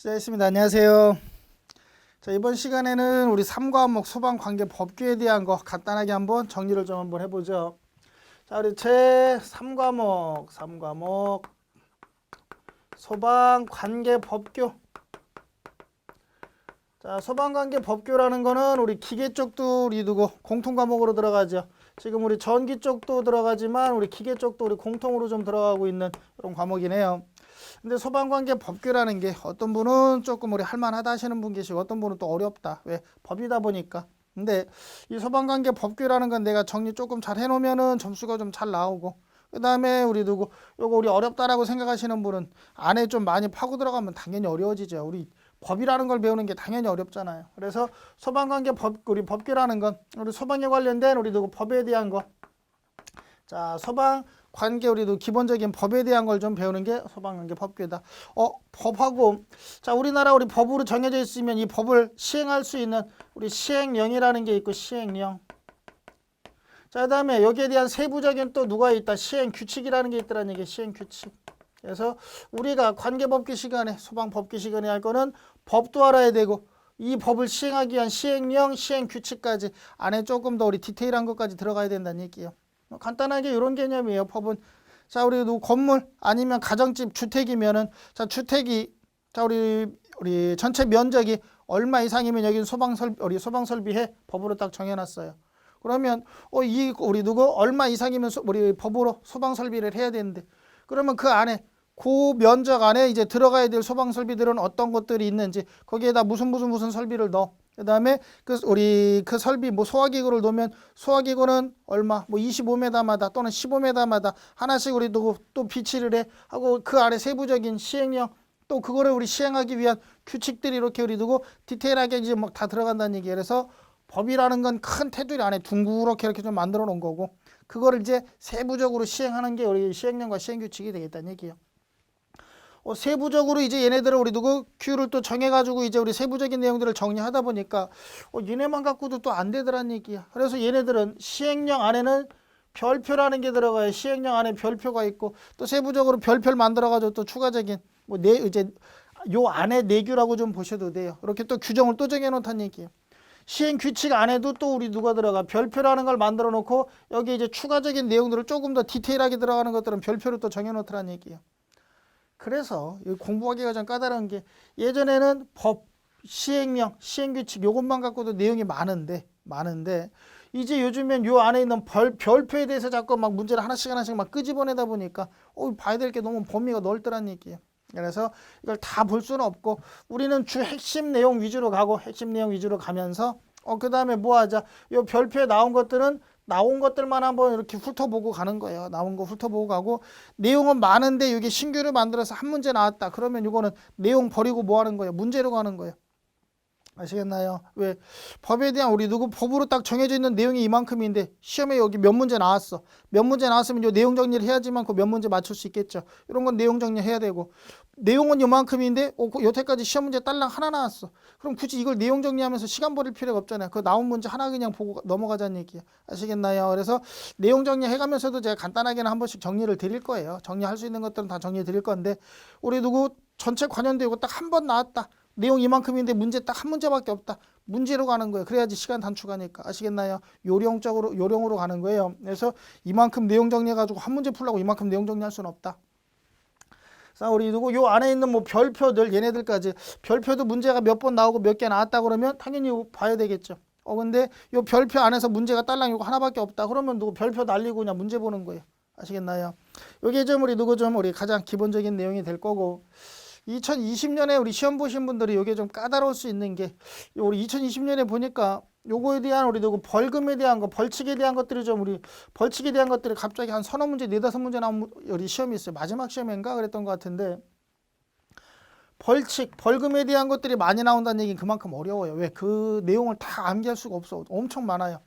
시작했습니다. 안녕하세요. 자, 이번 시간에는 우리 3과목 소방관계 법규에 대한 거 간단하게 한번 정리를 좀 한번 해보죠. 자, 우리 제 3과목 소방관계 법규. 자, 소방관계 법규라는 거는 우리 기계 쪽도 우리 두고 공통 과목으로 들어가죠. 지금 우리 전기 쪽도 들어가지만 우리 기계 쪽도 우리 공통으로 좀 들어가고 있는 이런 과목이네요. 근데 소방관계 법규라는 게 어떤 분은 조금 우리 할만하다 하시는 분 계시고 어떤 분은 또 어렵다. 왜? 법이다 보니까. 근데 이 소방관계 법규라는 건 내가 정리 조금 잘 해놓으면은 점수가 좀 잘 나오고, 그 다음에 우리 누구 요거 우리 어렵다라고 생각하시는 분은 안에 좀 많이 파고 들어가면 당연히 어려워지죠. 우리 법이라는 걸 배우는 게 당연히 어렵잖아요. 그래서 소방관계 우리 법규라는 건 우리 소방에 관련된 우리 누구 법에 대한 거. 자, 소방관계 우리도 기본적인 법에 대한 걸 좀 배우는 게 소방관계 법규다. 법하고, 자, 우리나라 우리 법으로 정해져 있으면 이 법을 시행할 수 있는 우리 시행령이라는 게 있고, 시행령. 자, 그 다음에 여기에 대한 세부적인 또 누가 있다? 시행규칙이라는 게 있더라는 얘기, 시행규칙. 그래서 우리가 관계법규 시간에, 소방법규 시간에 할 거는 법도 알아야 되고, 이 법을 시행하기 위한 시행령, 시행규칙까지 안에 조금 더 우리 디테일한 것까지 들어가야 된다는 얘기예요. 간단하게 이런 개념이에요. 법은. 자, 우리도 건물 아니면 가정집 주택이면은, 자, 주택이, 자, 우리 전체 면적이 얼마 이상이면 여기는 우리 소방설비해 법으로 딱 정해놨어요. 그러면 우리 누구 얼마 이상이면 우리 법으로 소방설비를 해야 되는데, 그러면 그 안에 그 면적 안에 이제 들어가야 될 소방설비들은 어떤 것들이 있는지, 거기에다 무슨 설비를 넣어. 그 다음에 우리 그 설비 소화기구를 놓으면 소화기구는 얼마 25m마다 또는 15m마다 하나씩 우리 또 비치를 해 하고, 그 아래 세부적인 시행령, 또 그거를 우리 시행하기 위한 규칙들이 이렇게 우리 두고 디테일하게 이제 막 다 들어간다는 얘기예요. 그래서 법이라는 건 큰 테두리 안에 둥그렇게 이렇게 좀 만들어 놓은 거고, 그거를 이제 세부적으로 시행하는 게 우리 시행령과 시행규칙이 되겠다는 얘기예요. 세부적으로 이제 얘네들을 우리 누구 큐를 또 정해가지고 이제 우리 세부적인 내용들을 정리하다 보니까 얘네만 갖고도 또 안 되더란 얘기야. 그래서 얘네들은 시행령 안에는 별표라는 게 들어가요. 시행령 안에 별표가 있고, 또 세부적으로 별표를 만들어가지고 또 추가적인 이제 요 안에 내규라고 좀 보셔도 돼요. 이렇게 또 규정을 또 정해놓다는 얘기예요. 시행규칙 안에도 또 우리 누가 들어가 별표라는 걸 만들어 놓고, 여기 이제 추가적인 내용들을 조금 더 디테일하게 들어가는 것들은 별표를 또 정해놓더라는 얘기예요. 그래서 공부하기가 좀 까다로운 게, 예전에는 법, 시행령, 시행규칙 요것만 갖고도 내용이 많은데 이제 요즘엔 요 안에 있는 별표에 대해서 자꾸 막 문제를 하나씩 막 끄집어내다 보니까 봐야 될 게 너무 범위가 넓더란 얘기예요. 그래서 이걸 다 볼 수는 없고, 우리는 주 핵심 내용 위주로 가면서 그 다음에 뭐 하자, 요 별표에 나온 것들만 한번 이렇게 훑어보고 가는 거예요. 나온 거 훑어보고 가고, 내용은 많은데 이게 신규를 만들어서 한 문제 나왔다 그러면 이거는 내용 버리고 뭐 하는 거예요? 문제로 가는 거예요. 아시겠나요? 왜? 법에 대한 우리 누구 법으로 딱 정해져 있는 내용이 이만큼인데 시험에 여기 몇 문제 나왔어. 몇 문제 나왔으면 요 내용 정리를 해야지만 그 몇 문제 맞출 수 있겠죠. 이런 건 내용 정리해야 되고, 내용은 요만큼인데 여태까지 시험 문제 딸랑 하나 나왔어. 그럼 굳이 이걸 내용 정리하면서 시간 버릴 필요가 없잖아요. 그 나온 문제 하나 그냥 보고 넘어가자는 얘기야. 아시겠나요? 그래서 내용 정리해가면서도 제가 간단하게는 한 번씩 정리를 드릴 거예요. 정리할 수 있는 것들은 다 정리해 드릴 건데, 우리 누구 전체 관련되고 딱 한 번 나왔다. 내용 이만큼인데 문제 딱 한 문제밖에 없다. 문제로 가는 거예요. 그래야지 시간 단축하니까. 아시겠나요? 요령으로 가는 거예요. 그래서 이만큼 내용 정리해가지고 한 문제 풀라고 이만큼 내용 정리할 수는 없다. 자, 우리 누구 요 안에 있는 별표들, 얘네들까지 별표도 문제가 몇 번 나오고 몇 개 나왔다 그러면 당연히 봐야 되겠죠. 근데 요 별표 안에서 문제가 딸랑 이거 하나밖에 없다 그러면 누구 별표 날리고 그냥 문제 보는 거예요. 아시겠나요? 요게 좀 우리 가장 기본적인 내용이 될 거고, 2020년에 우리 시험 보신 분들이 이게 좀 까다로울 수 있는 게, 우리 2020년에 보니까 요거에 대한 우리 누구 벌금에 대한 거, 벌칙에 대한 것들이 벌칙에 대한 것들이 갑자기 한 서너 문제, 네다섯 문제 나온 우리 시험이 있어요. 마지막 시험인가 그랬던 것 같은데, 벌금에 대한 것들이 많이 나온다는 얘기는 그만큼 어려워요. 왜? 그 내용을 다 암기할 수가 없어. 엄청 많아요.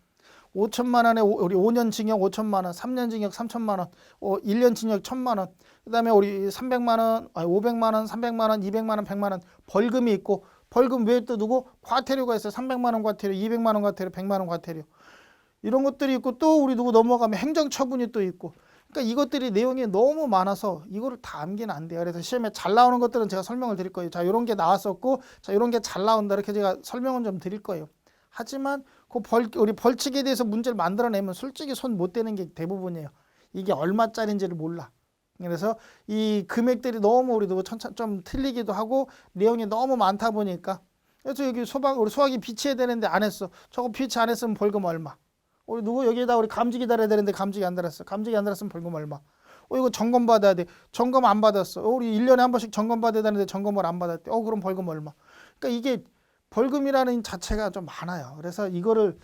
5천만 원에 우리 5년 징역 5천만 원, 3년 징역 3천만 원, 1년 징역 1천만 원, 그 다음에 우리 300만 원, 500만 원, 300만 원, 200만 원, 100만 원 벌금이 있고, 벌금 외에 또 누구 과태료가 있어요. 300만 원 과태료, 200만 원 과태료, 100만 원 과태료, 이런 것들이 있고, 또 우리 누구 넘어가면 행정처분이 또 있고. 그러니까 이것들이 내용이 너무 많아서 이거를 다 암기는 안 돼요. 그래서 시험에 잘 나오는 것들은 제가 설명을 드릴 거예요. 자, 이런 게 나왔었고, 자, 이런 게 잘 나온다. 이렇게 제가 설명은 좀 드릴 거예요. 하지만 우리 벌칙에 대해서 문제를 만들어내면 솔직히 손 못 대는 게 대부분이에요. 이게 얼마짜리인지를 몰라. 그래서 이 금액들이 너무 우리도 좀 틀리기도 하고 내용이 너무 많다 보니까 그래서 여기 우리 소화기 비치해야 되는데 안 했어. 저거 비치 안 했으면 벌금 얼마. 우리 누구 여기에다 우리 감지기 달아야 되는데 감지기 안 달았어. 감지기 안 달았으면 벌금 얼마. 이거 점검 받아야 돼. 점검 안 받았어. 우리 1년에 한 번씩 점검 받아야 되는데 점검을 안 받았대. 그럼 벌금 얼마. 그러니까 이게 벌금이라는 자체가 좀 많아요. 그래서 이거를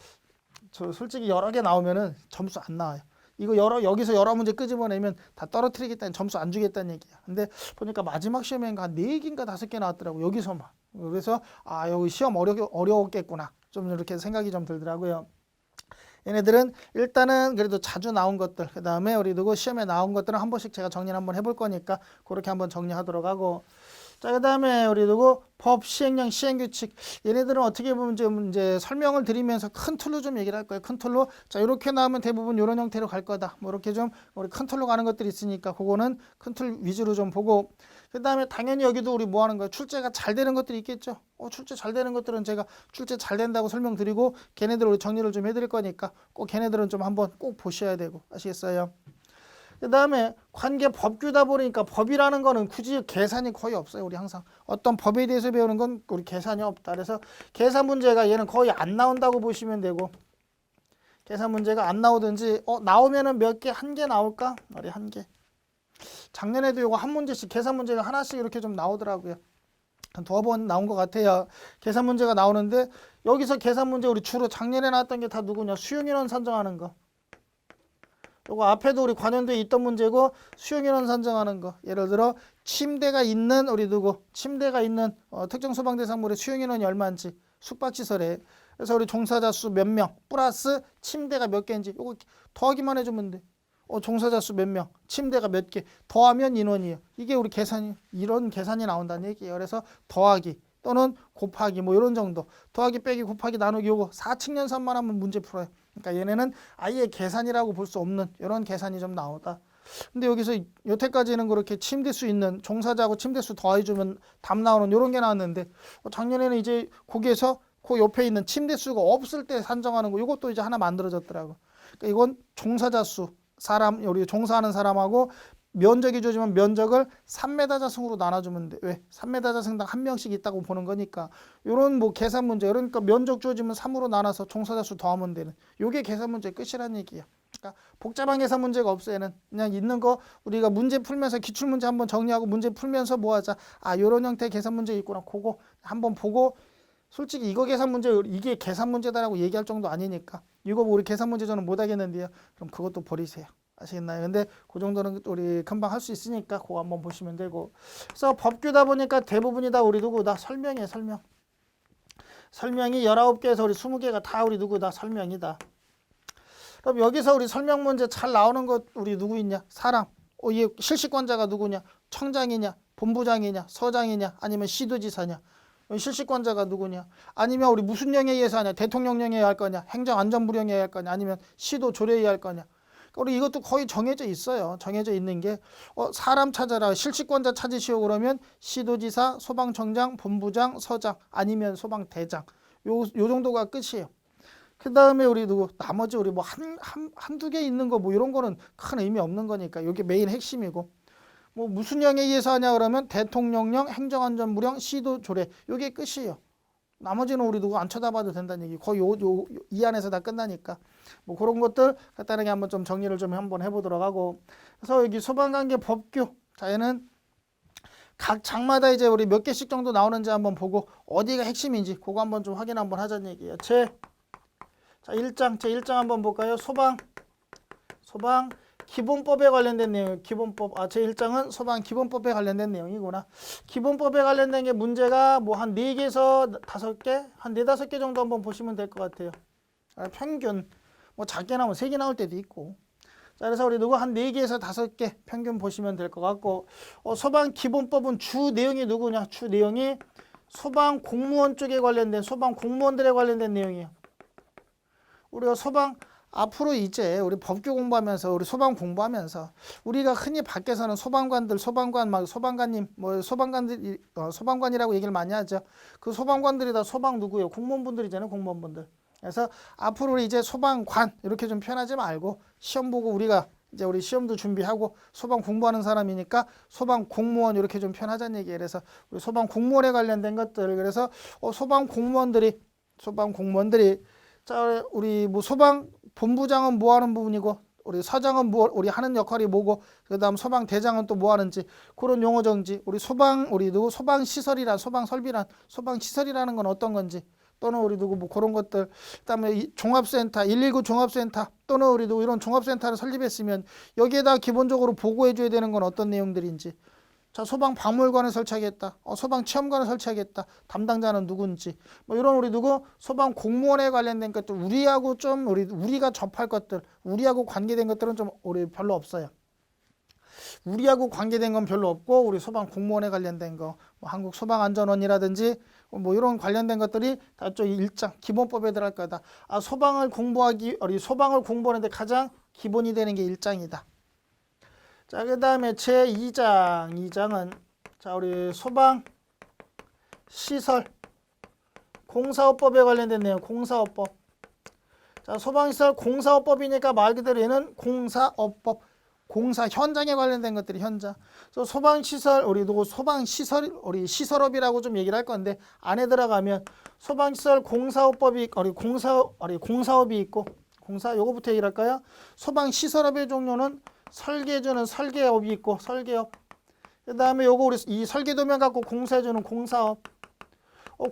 저 솔직히 여러 개 나오면은 점수 안 나와요. 이거 여기서 여러 문제 끄집어내면 다 떨어뜨리겠다는 점수 안 주겠다는 얘기야. 근데 보니까 마지막 시험에 한 4개인가 5개 나왔더라고. 여기서만. 그래서 여기 시험 어려웠겠구나. 좀 이렇게 생각이 좀 들더라고요. 얘네들은 일단은 그래도 자주 나온 것들, 그 다음에 우리 누구 시험에 나온 것들은 한 번씩 제가 정리를 한번 해볼 거니까 그렇게 한번 정리하도록 하고, 자, 그 다음에 우리 누구 법, 시행령, 시행규칙, 얘네들은 어떻게 보면 좀 이제 설명을 드리면서 큰 틀로 좀 얘기를 할 거예요. 큰 틀로. 자, 이렇게 나오면 대부분 이런 형태로 갈 거다. 뭐 이렇게 좀 우리 큰 틀로 가는 것들이 있으니까 그거는 큰 틀 위주로 좀 보고, 그 다음에 당연히 여기도 우리 뭐 하는 거예요? 출제가 잘 되는 것들이 있겠죠. 출제 잘 되는 것들은 제가 출제 잘 된다고 설명드리고 걔네들 우리 정리를 좀 해드릴 거니까 꼭 걔네들은 좀 한번 꼭 보셔야 되고, 아시겠어요? 그 다음에 관계 법규다 보니까 법이라는 거는 굳이 계산이 거의 없어요. 우리 항상 어떤 법에 대해서 배우는 건 우리 계산이 없다. 그래서 계산 문제가 얘는 거의 안 나온다고 보시면 되고, 계산 문제가 안 나오든지 나오면은 몇 개, 한 개 나올까? 말이 한 개. 작년에도 이거 한 문제씩 계산 문제가 하나씩 이렇게 좀 나오더라고요. 한 2번 나온 것 같아요. 계산 문제가 나오는데 여기서 계산 문제 우리 주로 작년에 나왔던 게 다 누구냐? 수용인원 산정하는 거. 요거 앞에도 우리 관연도에 있던 문제고 수용인원 산정하는 거. 예를 들어 침대가 있는 우리 누구? 침대가 있는 특정 소방 대상물의 수용인원이 얼마인지 숙박시설에. 그래서 우리 종사자 수 몇 명 플러스 침대가 몇 개인지 요거 더하기만 해주면 돼. 종사자 수 몇 명, 침대가 몇 개, 더하면 인원이에요. 이게 우리 계산이, 이런 계산이 나온다는 얘기예요. 그래서 더하기 또는 곱하기 뭐 이런 정도. 더하기 빼기 곱하기 나누기 요거 4측연산만 하면 문제 풀어요. 그러니까 얘네는 아예 계산이라고 볼 수 없는 이런 계산이 좀 나오다. 근데 여기서 여태까지는 그렇게 침대수 있는 종사자하고 침대수 더해주면 답 나오는 이런 게 나왔는데 작년에는 이제 거기에서 그 옆에 있는 침대수가 없을 때 산정하는 거 이것도 이제 하나 만들어졌더라고. 그러니까 이건 종사자 수. 사람, 우리 종사하는 사람하고 면적이 주어지면 면적을 3m 자승으로 나눠주면 돼. 왜? 3m 자승당 한 명씩 있다고 보는 거니까. 요런 뭐 계산 문제, 그러니까 면적 주어지면 3으로 나눠서 종사자 수 더하면 되는. 요게 계산 문제 끝이란 얘기야. 그러니까 복잡한 계산 문제가 없어. 얘는 그냥 있는 거 우리가 문제 풀면서 기출 문제 한번 정리하고 문제 풀면서 뭐 하자. 요런 형태의 계산 문제 있구나. 그거 한번 보고 솔직히 이거 계산 문제, 이게 계산 문제다라고 얘기할 정도 아니니까 이거 우리 계산 문제 저는 못 하겠는데요. 그럼 그것도 버리세요. 아시겠나요? 근데 그 정도는 우리 금방 할 수 있으니까 그거 한번 보시면 되고. 그래서 법규다 보니까 대부분이 다 우리 누구다? 설명이에요. 설명이 19개에서 우리 20개가 다 우리 누구다? 설명이다. 그럼 여기서 우리 설명 문제 잘 나오는 것 우리 누구 있냐? 사람. 이 실시권자가 누구냐? 청장이냐? 본부장이냐? 서장이냐? 아니면 시도지사냐? 실시권자가 누구냐? 아니면 우리 무슨령에 의해서 하냐? 대통령령에 의해 할 거냐? 행정안전부령에 의해 할 거냐? 아니면 시도 조례에 의해 할 거냐? 우리 이것도 거의 정해져 있어요. 정해져 있는 게 사람 찾아라. 실시권자 찾으시오 그러면 시도지사, 소방청장, 본부장, 서장 아니면 소방대장. 요 정도가 끝이에요. 그 다음에 우리 누구 나머지 우리 뭐 한두 개 있는 거 뭐 이런 거는 큰 의미 없는 거니까 이게 메인 핵심이고, 뭐 무슨 령에 의해서 하냐 그러면 대통령령, 행정안전부령, 시도조례 요게 끝이에요. 나머지는 우리 누구 안 쳐다봐도 된다는 얘기. 거의 이 안에서 다 끝나니까 뭐 그런 것들 간단하게 한번 좀 정리를 좀 한번 해보도록 하고. 그래서 여기 소방관계 법규, 자 얘는 각 장마다 이제 우리 몇 개씩 정도 나오는지 한번 보고 어디가 핵심인지 그거 한번 좀 확인 한번 하자는 얘기예요. 자 1장 한번 볼까요? 소방 기본법에 관련된 내용. 기본법. 제 1장은 소방 기본법에 관련된 내용이구나. 기본법에 관련된 게 문제가 뭐 한 4개에서 5개, 한 4, 5개 정도 한번 보시면 될 것 같아요. 평균 뭐 작게 나오면 3개 나올 때도 있고. 자, 그래서 우리 누구 한 4개에서 5개 평균 보시면 될 것 같고, 소방 기본법은 주 내용이 누구냐? 주 내용이 소방 공무원 쪽에 관련된, 소방 공무원들에 관련된 내용이에요. 우리가 소방 앞으로 이제 우리 법규 공부하면서 우리 소방 공부하면서 우리가 흔히 밖에서는 소방관들, 소방관님, 뭐 소방관들, 소방관이라고 얘기를 많이 하죠. 그 소방관들이 다 소방 누구예요? 공무원분들이잖아요, 공무원분들. 그래서 앞으로 우리 이제 소방관 이렇게 좀 표현하지 말고 시험 보고 우리가 이제 우리 시험도 준비하고 소방 공부하는 사람이니까 소방 공무원 이렇게 좀 표현하자는 얘기예요. 그래서 우리 소방 공무원에 관련된 것들, 그래서 소방 공무원들이 자 우리 뭐 소방 본부장은 뭐 하는 부분이고 우리 사장은 뭐 우리 하는 역할이 뭐고 그다음 소방 대장은 또 뭐 하는지 그런 용어 정지. 우리 소방 시설이란 소방 설비란 소방 시설이라는 건 어떤 건지 또는 우리 누구 뭐 그런 것들, 그다음에 이 종합센터 119 종합센터 또는 우리 누구 이런 종합센터를 설립했으면 여기에다 기본적으로 보고해 줘야 되는 건 어떤 내용들인지. 자, 소방 박물관을 설치하겠다. 소방 체험관을 설치하겠다. 담당자는 누군지. 뭐 이런 우리 누구 소방 공무원에 관련된 것들, 우리하고 좀 우리가 접할 것들, 우리하고 관계된 것들은 좀 우리 별로 없어요. 우리하고 관계된 건 별로 없고 우리 소방 공무원에 관련된 거, 뭐 한국 소방안전원이라든지 뭐 이런 관련된 것들이 다 좀 일장 기본법에 들어갈 거다. 소방을 공부하는데 가장 기본이 되는 게 1장이다. 자, 그다음에 제2장, 2장은 자, 우리 소방 시설 공사업법에 관련된 내용, 공사업법. 자, 소방시설 공사업법이니까 말 그대로 얘는 공사업법, 공사 현장에 관련된 것들이 현장. 그래서 소방시설 우리 시설업이라고 좀 얘기를 할 건데 안에 들어가면 소방시설 공사업법이 공사업이 있고 공사 요거부터 얘기를 할까요? 소방시설업의 종류는 설계해주는 설계업이 있고 설계업. 그다음에 요거 우리 이 설계도면 갖고 공사해주는 공사업.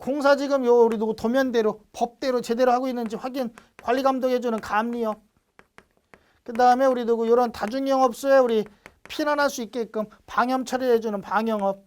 공사 지금 요 우리 누구 도면대로 법대로 제대로 하고 있는지 확인 관리 감독해주는 감리업. 그다음에 우리 누구 이런 다중영업소에 우리 피난할 수 있게끔 방염 처리해주는 방영업.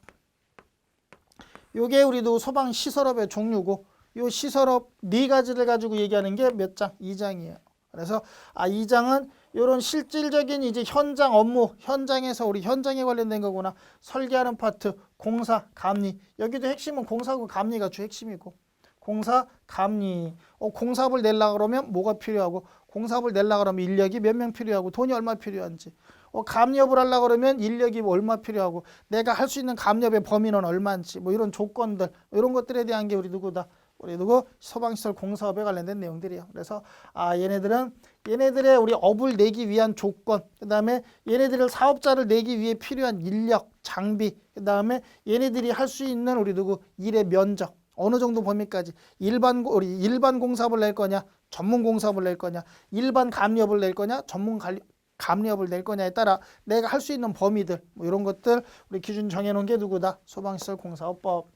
요게 우리 누구 소방 시설업의 종류고 요 시설업 네 가지를 가지고 얘기하는 게 몇 장? 2장이에요. 그래서 2장은 이런 실질적인 이제 현장 업무, 현장에서 우리 현장에 관련된 거구나. 설계하는 파트, 공사, 감리. 여기도 핵심은 공사하고 감리가 주 핵심이고. 공사, 감리. 공사업을 내려고 그러면 뭐가 필요하고, 공사업을 내려고 그러면 인력이 몇 명 필요하고, 돈이 얼마 필요한지. 감리업을 하려고 그러면 인력이 얼마 필요하고, 내가 할 수 있는 감리업의 범위는 얼마인지, 뭐 이런 조건들, 이런 것들에 대한 게 우리 누구다? 우리 누구 소방시설 공사업에 관련된 내용들이에요. 그래서 얘네들의 우리 업을 내기 위한 조건, 그 다음에 얘네들을 사업자를 내기 위해 필요한 인력, 장비, 그 다음에 얘네들이 할 수 있는 우리 누구 일의 면적, 어느 정도 범위까지 일반 공사업을 낼 거냐, 전문 공사업을 낼 거냐, 일반 감리업을 낼 거냐, 전문 감리업을 낼 거냐에 따라 내가 할 수 있는 범위들, 뭐 이런 것들 우리 기준 정해놓은 게 누구다? 소방시설 공사업법.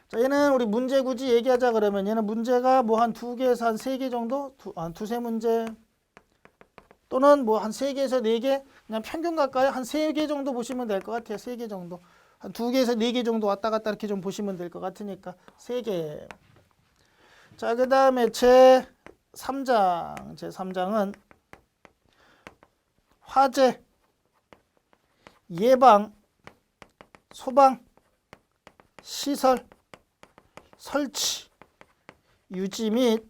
자, 얘는 우리 문제 굳이 얘기하자 그러면 얘는 문제가 뭐 한 2개에서 한 3개 정도? 한 2-3문제 또는 뭐 한 3개에서 4개 그냥 평균 갈까요? 한 3개 정도 보시면 될 것 같아요. 3개 정도. 한 2개에서 4개 정도 왔다 갔다 이렇게 좀 보시면 될 것 같으니까 3개. 자, 그 다음에 제3장은 화재, 예방, 소방, 시설, 설치, 유지 및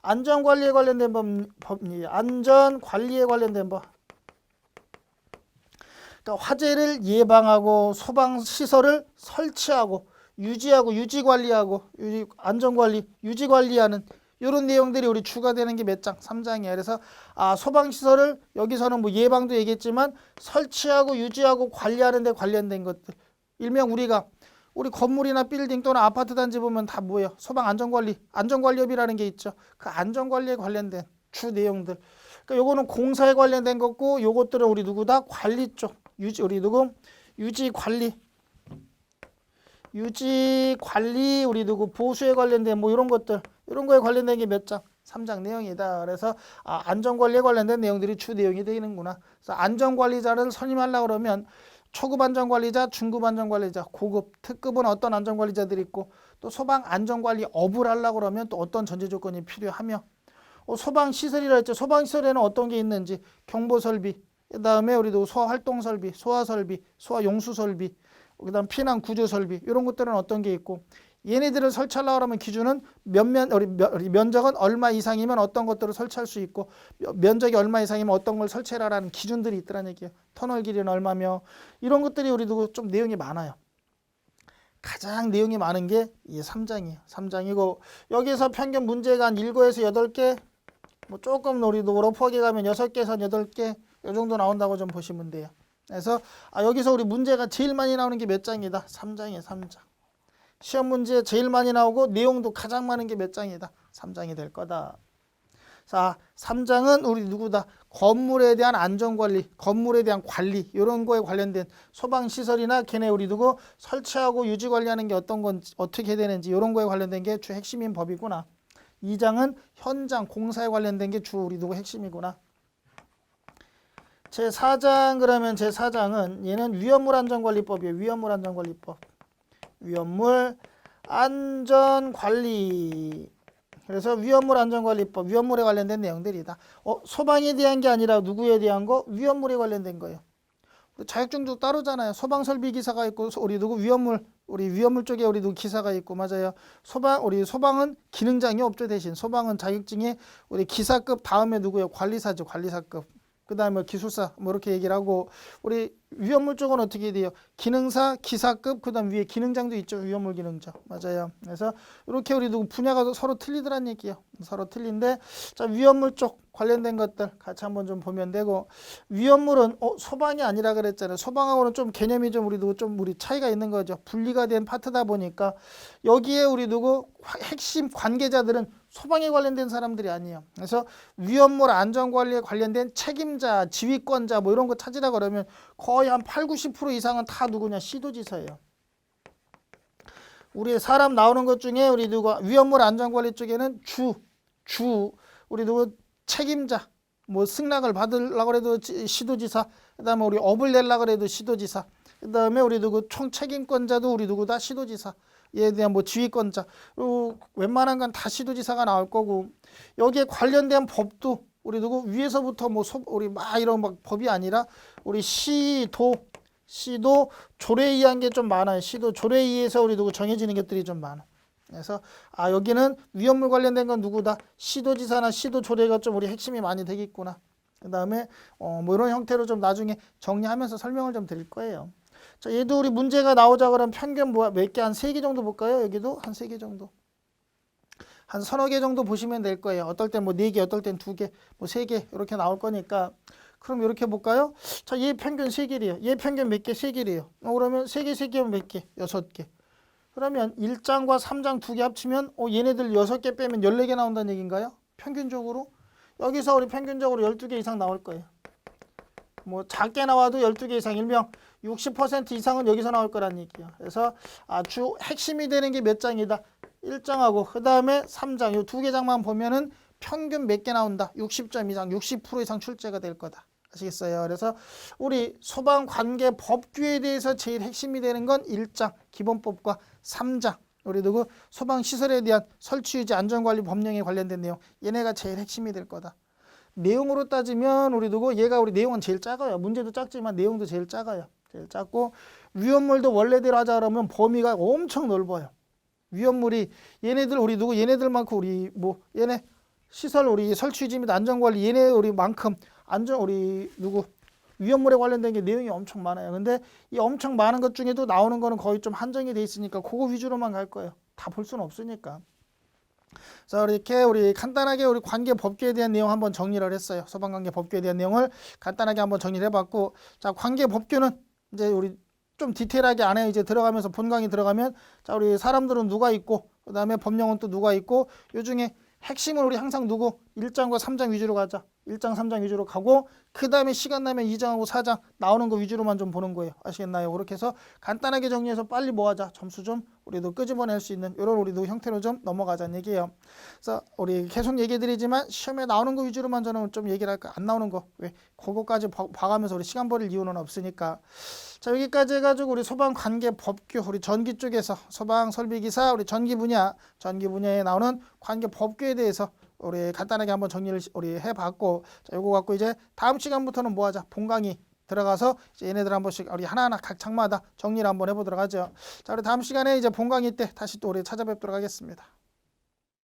안전관리에 관련된 법리, 안전관리에 관련된 법. 그러니까 화재를 예방하고 소방시설을 설치하고 유지하고 유지관리하고 안전관리, 유지관리하는 이런 내용들이 우리 추가되는 게 몇 장? 3장이에요. 그래서 소방시설을 여기서는 뭐 예방도 얘기했지만 설치하고 유지하고 관리하는 데 관련된 것들. 일명 우리 건물이나 빌딩 또는 아파트 단지 보면 다 뭐예요? 소방 안전관리업이라는 게 있죠. 그 안전관리에 관련된 주 내용들. 그러니까 요거는 공사에 관련된 거고 요것들은 우리 누구다? 관리 쪽. 유지관리 우리 누구 보수에 관련된 뭐 이런 것들. 이런 거에 관련된 게 몇 장? 3장 내용이다. 그래서 안전관리에 관련된 내용들이 주 내용이 되는구나. 그래서 안전관리자를 선임하려고 그러면 초급 안전관리자, 중급 안전관리자, 고급, 특급은 어떤 안전관리자들이 있고 또 소방 안전관리업을 하려고 그러면 또 어떤 전제 조건이 필요하며 소방시설이라 했죠. 소방시설에는 어떤 게 있는지 경보설비, 그 다음에 우리도 소화활동설비, 소화설비, 소화용수설비, 그다음 피난 구조 설비 이런 것들은 어떤 게 있고 얘네들을 설치하려고 하면 기준은 면적은 얼마 이상이면 어떤 것들을 설치할 수 있고 면적이 얼마 이상이면 어떤 걸 설치해라라는 기준들이 있더란 얘기예요. 터널 길이는 얼마며 이런 것들이 우리도 좀 내용이 많아요. 가장 내용이 많은 게 이 3장이에요. 3장이고 여기서 평균 문제가 한 7에서 8개 뭐 조금 우리도 러프하게 가면 6개에서 8개 이 정도 나온다고 좀 보시면 돼요. 그래서 여기서 우리 문제가 제일 많이 나오는 게 몇 장이다? 3장이에요. 3장. 시험 문제 제일 많이 나오고 내용도 가장 많은 게 몇 장이다? 3장이 될 거다. 자, 3장은 우리 누구다? 건물에 대한 안전관리, 건물에 대한 관리 이런 거에 관련된 소방시설이나 걔네 우리 누구 설치하고 유지관리하는 게 어떤 건지 어떻게 되는지 이런 거에 관련된 게 주 핵심인 법이구나. 2장은 현장 공사에 관련된 게 주 우리 누구 핵심이구나. 제4장 그러면 제4장은 얘는 위험물 안전관리법이에요. 위험물 안전관리법. 위험물 안전관리. 그래서 위험물 안전관리법, 위험물에 관련된 내용들이다. 소방에 대한 게 아니라 누구에 대한 거? 위험물에 관련된 거예요. 자격증도 따로잖아요. 소방설비 기사가 있고 우리 누구 위험물, 우리 위험물 쪽에 우리 누구 기사가 있고 맞아요. 우리 소방은 기능장이 없죠. 대신 소방은 자격증이 우리 기사급 다음에 누구예요? 관리사죠. 관리사급. 그 다음에 기술사 뭐 이렇게 얘기를 하고 우리 위험물 쪽은 어떻게 돼요? 기능사, 기사급 그 다음 위에 기능장도 있죠. 위험물 기능장 맞아요. 그래서 이렇게 우리 누구 분야가 서로 틀리더란 얘기예요. 서로 틀린데 자 위험물 쪽 관련된 것들 같이 한번 좀 보면 되고 위험물은 소방이 아니라 그랬잖아요. 소방하고는 좀 개념이 좀 우리 누구 좀 우리 차이가 있는 거죠. 분리가 된 파트다 보니까 여기에 우리 누구 핵심 관계자들은 소방에 관련된 사람들이 아니에요. 그래서 위험물 안전관리에 관련된 책임자, 지휘권자 뭐 이런 거 찾으라 그러면 거의 한 80-90% 이상은 다 누구냐? 시도지사예요. 우리 사람 나오는 것 중에 우리 누가 위험물 안전관리 쪽에는 우리 누구 책임자, 뭐 승낙을 받으려고 해도 시도지사, 그다음에 우리 업을 내려고 해도 시도지사, 그다음에 우리 누구 총책임권자도 우리 누구다 시도지사. 얘에 대한 뭐 지휘권자, 그리고 웬만한 건 다 시도지사가 나올 거고 여기에 관련된 법도 우리 누구 위에서부터 뭐 우리 막 이런 막 법이 아니라 우리 시도 조례에 의한 게 좀 많아요. 시도 조례에 의해서 우리 누구 정해지는 것들이 좀 많아. 그래서 여기는 위험물 관련된 건 누구다? 시도지사나 시도 조례가 좀 우리 핵심이 많이 되겠구나. 그 다음에 뭐 이런 형태로 좀 나중에 정리하면서 설명을 좀 드릴 거예요. 자, 얘도 우리 문제가 나오자 그러면 평균 몇 개 한 3개 정도 볼까요? 여기도 한 3개 정도. 한 서너 개 정도 보시면 될 거예요. 어떨 땐 뭐 4개, 어떨 땐 2개, 뭐 3개 이렇게 나올 거니까 그럼 이렇게 볼까요? 자, 얘 평균 3개래요. 얘 평균 몇 개? 3개래요. 그러면 3개면 몇 개? 6개. 그러면 1장과 3장 2개 합치면 얘네들 6개 빼면 14개 나온다는 얘기인가요? 평균적으로? 여기서 우리 평균적으로 12개 이상 나올 거예요. 뭐 작게 나와도 12개 이상 일명 60% 이상은 여기서 나올 거란 얘기예요. 그래서 주 핵심이 되는 게 몇 장이다? 1장하고 그 다음에 3장 이 2개 장만 보면은 평균 몇 개 나온다? 60점 이상 60% 이상 출제가 될 거다. 아시겠어요? 그래서 우리 소방관계 법규에 대해서 제일 핵심이 되는 건 1장 기본법과 3장 우리 누구 소방시설에 대한 설치유지 안전관리 법령에 관련된 내용 얘네가 제일 핵심이 될 거다. 내용으로 따지면 우리 누구 얘가 우리 내용은 제일 작아요. 문제도 작지만 내용도 제일 작아요. 제일 작고 위험물도 원래대로 하자 그러면 범위가 엄청 넓어요. 위험물이 얘네들 우리 누구 얘네들만큼 우리 뭐 얘네 시설 우리 설치유지 및 안전관리 얘네 우리만큼 안전 우리 누구 위험물에 관련된 게 내용이 엄청 많아요. 근데 이 엄청 많은 것 중에도 나오는 거는 거의 좀 한정이 돼 있으니까 그거 위주로만 갈 거예요. 다 볼 수는 없으니까. 자, 이렇게 우리 간단하게 우리 관계 법규에 대한 내용 한번 정리를 했어요. 소방관계 법규에 대한 내용을 간단하게 한번 정리를 해봤고, 자, 관계 법규는 이제 우리 좀 디테일하게 안에 이제 들어가면서 본강이 들어가면, 자, 우리 사람들은 누가 있고, 그 다음에 법령은 또 누가 있고, 요 중에 핵심은 우리 항상 누구 1장과 3장 위주로 가자. 1장, 3장 위주로 가고 그 다음에 시간 나면 2장하고 4장 나오는 거 위주로만 좀 보는 거예요. 아시겠나요? 그렇게 해서 간단하게 정리해서 빨리 뭐 하자. 점수 좀 우리도 끄집어낼 수 있는 이런 우리도 형태로 좀 넘어가자는 얘기예요. 그래서 우리 계속 얘기 드리지만 시험에 나오는 거 위주로만 저는 좀 얘기를 할까. 안 나오는 거. 왜? 그거까지 봐가면서 우리 시간 버릴 이유는 없으니까. 자, 여기까지 해가지고 우리 소방관계 법규 우리 전기 쪽에서 소방설비기사 우리 전기 분야에 나오는 관계 법규에 대해서 우리 간단하게 한번 정리를 우리 해봤고, 자, 요거 갖고 이제 다음 시간부터는 뭐 하자? 본강의 들어가서 이제 얘네들 한 번씩 우리 하나하나 각 장마다 정리를 한번 해보도록 하죠. 자, 우리 다음 시간에 이제 본강의 때 다시 또 우리 찾아뵙도록 하겠습니다.